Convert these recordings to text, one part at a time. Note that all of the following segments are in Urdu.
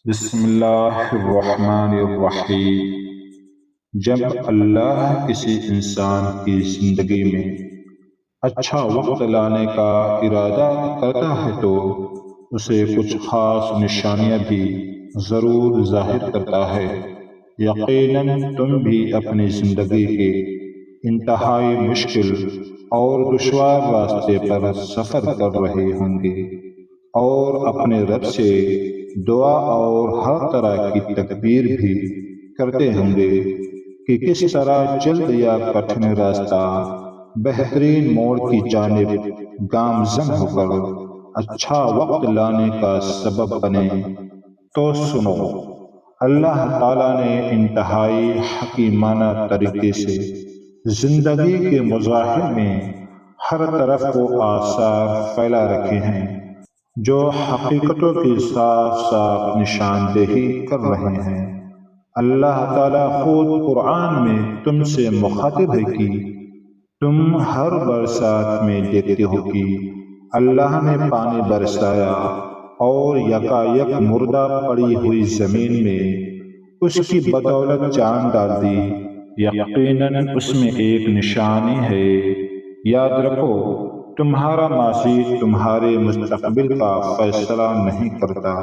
بسم اللہ الرحمن الرحیم۔ جب اللہ کسی انسان کی زندگی میں اچھا وقت لانے کا ارادہ کرتا ہے تو اسے کچھ خاص نشانیاں بھی ضرور ظاہر کرتا ہے۔ یقیناً تم بھی اپنی زندگی کے انتہائی مشکل اور دشوار راستے پر سفر کر رہے ہوں گے اور اپنے رب سے دعا اور ہر طرح کی تکبیر بھی کرتے ہوں گے کہ کس طرح جلد یا کٹھن راستہ بہترین موڑ کی جانب گامزن ہو کر اچھا وقت لانے کا سبب بنے۔ تو سنو، اللہ تعالیٰ نے انتہائی حکیمانہ طریقے سے زندگی کے مظاہر میں ہر طرف کو آثار پھیلا رکھے ہیں جو حقیقتوں کی صاف صاف نشاندہی کر رہے ہیں۔ اللہ تعالیٰ خود قرآن میں تم سے مخاطب ہے کہ تم ہر برسات میں دیکھتے ہو کہ اللہ نے پانی برسایا اور یکایک مردہ پڑی ہوئی زمین میں اس کی بدولت جان ڈال دی۔ یقیناً اس میں ایک نشانی ہے۔ یاد رکھو، تمہارا ماضی تمہارے مستقبل کا فیصلہ نہیں کرتا۔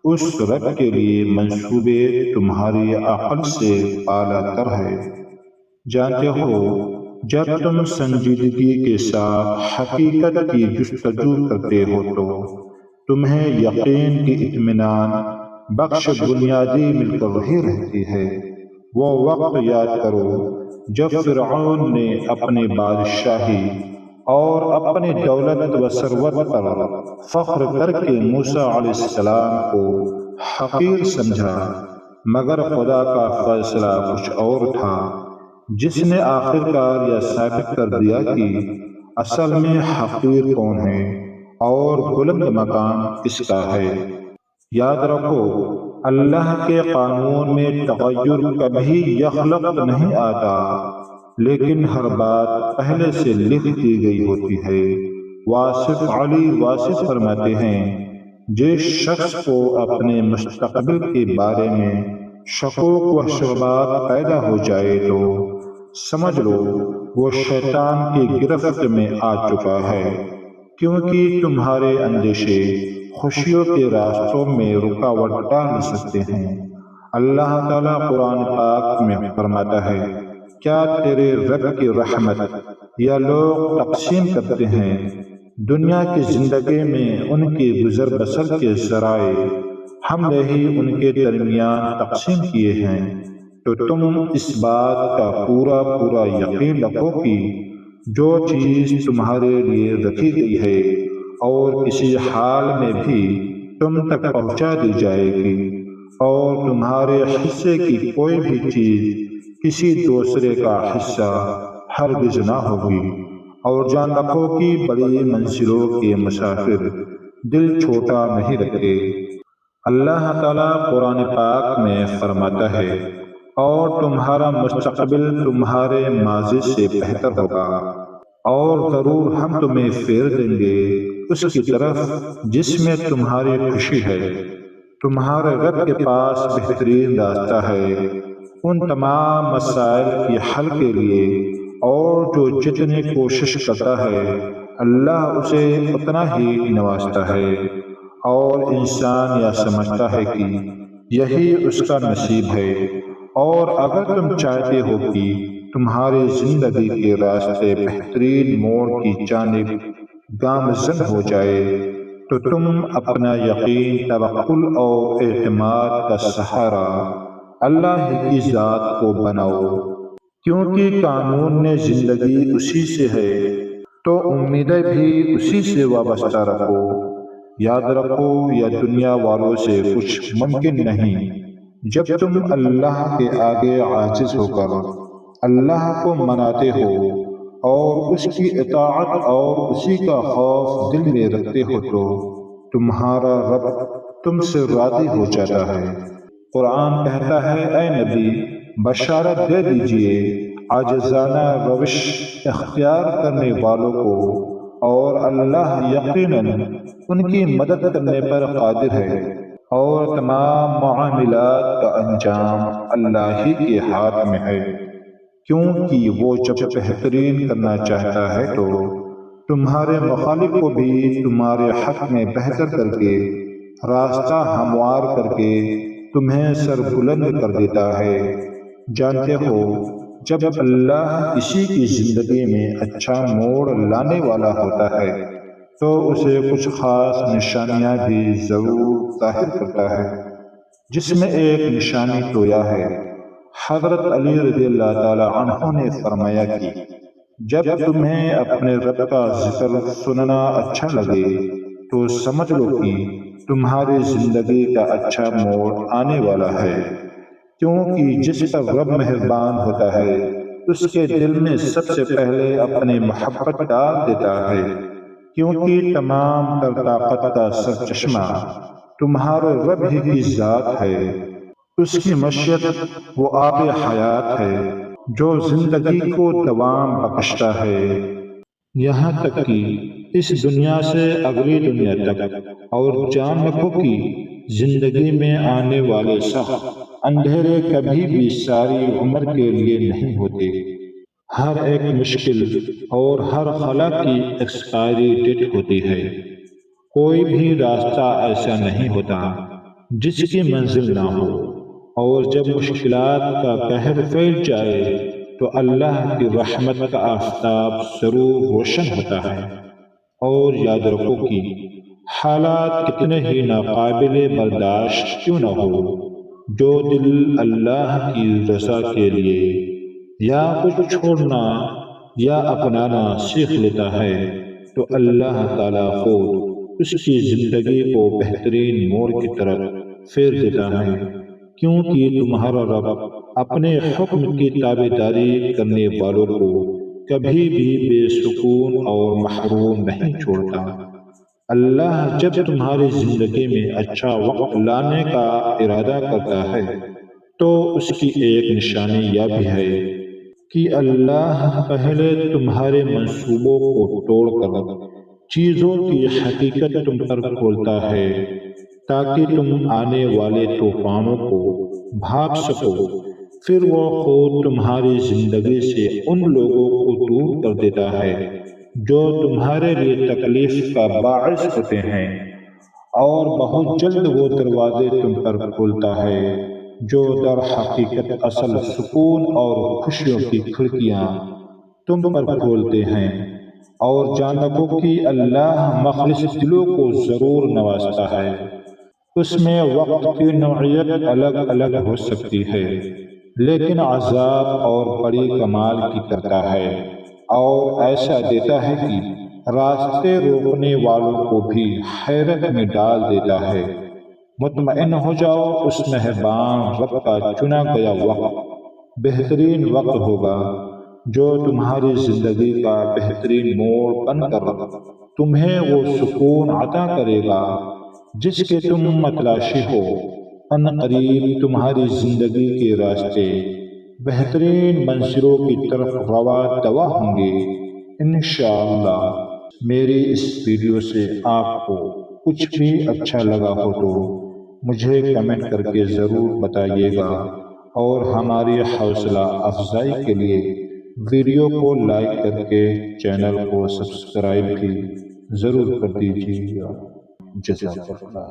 اس رب کے لیے منصوبے تمہاری عقل سے اعلیٰ تر ہے۔ جانتے ہو، جب تم سنجیدگی کے ساتھ حقیقت کی جستجو کرتے ہو تو تمہیں یقین کی اطمینان بخش بنیادی مل کر وہی رہتی ہے۔ وہ وقت یاد کرو جب فرعون نے اپنی بادشاہی اور اپنی دولت و ثروت پر فخر کر کے موسیٰ علیہ السلام کو حقیر سمجھا، مگر خدا کا فیصلہ کچھ اور تھا، جس نے آخر کار یہ ثابت کر دیا کہ اصل میں حقیر کون ہے اور بلند مقام کس کا ہے۔ یاد رکھو، اللہ کے قانون میں تغیر کبھی یخلق نہیں آتا، لیکن ہر بات پہلے سے لکھ دی گئی ہوتی ہے۔ واصف علی واصف فرماتے ہیں، جس شخص کو اپنے مستقبل کے بارے میں شکوک و شبہات پیدا ہو جائے تو سمجھ لو وہ شیطان کی گرفت میں آ چکا ہے، کیونکہ تمہارے اندیشے خوشیوں کے راستوں میں رکاوٹ ڈال سکتے ہیں۔ اللہ تعالیٰ قرآن پاک میں فرماتا ہے، کیا تیرے رب کی رحمت یا لوگ تقسیم کرتے ہیں؟ دنیا کی زندگی میں ان کی گزر بسر کے ذرائع ہم نے ہی ان کے درمیان تقسیم کیے ہیں، تو تم اس بات کا پورا پورا یقین رکھو کہ جو چیز تمہارے لیے رکھی گئی ہے اور کسی حال میں بھی تم تک پہنچا دی جائے گی، اور تمہارے حصے کی کوئی بھی چیز کسی دوسرے کا حصہ ہرگز نہ ہوگی۔ اور جان رکھو کہ بڑی منزلوں کے مسافر دل چھوٹا نہیں رکھتے۔ اللہ تعالیٰ قرآن پاک میں فرماتا ہے، اور تمہارا مستقبل تمہارے ماضی سے بہتر ہوگا، اور ضرور ہم تمہیں پھیر دیں گے اس کی طرف جس میں تمہاری خوشی ہے۔ تمہارے رب کے پاس بہترین راستہ ہے ان تمام مسائل کے حل کے لیے، اور جو جتنی کوشش کرتا ہے اللہ اسے اتنا ہی نوازتا ہے، اور انسان یہ سمجھتا ہے کہ یہی اس کا نصیب ہے۔ اور اگر تم چاہتے ہو کہ تمہاری زندگی کے راستے بہترین موڑ کی جانب گامزن ہو جائے تو تم اپنا یقین، توکل اور اعتماد کا سہارا اللہ کی ذات کو بناؤ، کیونکہ قانون نے زندگی اسی سے ہے تو امیدیں بھی اسی سے وابستہ رکھو۔ یاد رکھو، یہ دنیا والوں سے کچھ ممکن نہیں۔ جب تم اللہ کے آگے عاجز ہو کر اللہ کو مناتے ہو اور اس کی اطاعت اور اسی کا خوف دل میں رکھتے ہو تو تمہارا رب تم سے راضی ہو جاتا ہے۔ قرآن کہتا ہے، اے نبی، بشارت دے دیجئے عاجزانہ روش اختیار کرنے والوں کو، اور اللہ یقیناً ان کی مدد کرنے پر قادر ہے۔ اور تمام معاملات کا انجام اللہ ہی کے ہاتھ میں ہے، کیونکہ وہ جب بہترین کرنا چاہتا ہے تو تمہارے مخالف کو بھی تمہارے حق میں بہتر کر کے راستہ ہموار کر کے تمہیں سر بلند کر دیتا ہے۔ جانتے ہو جب اللہ کسی کی زندگی میں اچھا موڑ لانے والا ہوتا ہے تو اسے کچھ خاص نشانیاں بھی ضرور ظاہر کرتا ہے، جس میں ایک نشانی تو یہ ہے، حضرت علی رضی اللہ تعالی عنہ نے فرمایا کہ جب تمہیں اپنے رب کا ذکر سننا اچھا لگے تو سمجھ لو کہ تمہاری زندگی کا اچھا موڑ آنے والا ہے، کیونکہ جس پر رب مہربان ہوتا ہے اس کے دل میں سب سے پہلے اپنی محبت ڈال دیتا ہے، کیونکہ تمام تر طاقت کا سرچشمہ تمہارے رب ہی کی ذات ہے۔ اس کی مشیت وہ آب حیات ہے جو زندگی کو دوام بخشتا ہے، یہاں تک کہ اس دنیا سے اگلی دنیا تک، اور جان رکھو کہ زندگی میں آنے والے سخت اندھیرے کبھی بھی ساری عمر کے لیے نہیں ہوتے۔ ہر ایک مشکل اور ہر خلا کی ایکسپائری ڈیٹ ہوتی ہے، کوئی بھی راستہ ایسا نہیں ہوتا جس کی منزل نہ ہو، اور جب مشکلات کا قہر پھیل جائے تو اللہ کی رحمت کا آفتاب ضرور روشن ہوتا ہے۔ اور یاد رکھو کہ حالات کتنے ہی ناقابل برداشت کیوں نہ ہو، جو دل اللہ کی رضا کے لیے یا کچھ چھوڑنا یا اپنانا سیکھ لیتا ہے تو اللہ تعالیٰ خود اس کی زندگی کو بہترین موڑ کی طرف پھیر دیتا ہے، کیونکہ تمہارا رب اپنے حکم کی تابعداری کرنے والوں کو کبھی بھی بے سکون اور محروم نہیں چھوڑتا۔ اللہ جب تمہاری زندگی میں اچھا وقت لانے کا ارادہ کرتا ہے تو اس کی ایک نشانی یہ بھی ہے کہ اللہ پہلے تمہارے منصوبوں کو توڑ کر چیزوں کی حقیقت تم پر کھولتا ہے، تاکہ تم آنے والے طوفانوں کو بھاگ سکو۔ پھر وہ خود تمہاری زندگی سے ان لوگوں کو دور کر دیتا ہے جو تمہارے لیے تکلیف کا باعث ہوتے ہیں، اور بہت جلد وہ دروازے تم پر کھولتا ہے جو در حقیقت اصل سکون اور خوشیوں کی کھڑکیاں تم پر کھولتے ہیں۔ اور جان رکھو کہ اللہ مخلص دلوں کو ضرور نوازتا ہے، اس میں وقت کی نوعیت الگ الگ ہو سکتی ہے لیکن عذاب اور بڑی کمال کی کرتا ہے، اور ایسا دیتا ہے کہ راستے روکنے والوں کو بھی حیرت میں ڈال دیتا ہے۔ مطمئن ہو جاؤ، اس مہربان رب کا چنا گیا وقت بہترین وقت ہوگا جو تمہاری زندگی کا بہترین موڑ بن کر تمہیں وہ سکون عطا کرے گا جس کے تم متلاشی ہو۔ ان قریب تمہاری زندگی کے راستے بہترین منزلوں کی طرف روا دوا ہوں گے انشاءاللہ۔ میری اس ویڈیو سے آپ کو کچھ بھی اچھا لگا ہو تو مجھے کمنٹ کر کے ضرور بتائیے گا، اور ہماری حوصلہ افزائی کے لیے ویڈیو کو لائک کر کے چینل کو سبسکرائب بھی ضرور کر دیجیے گا۔ جزاک اللہ۔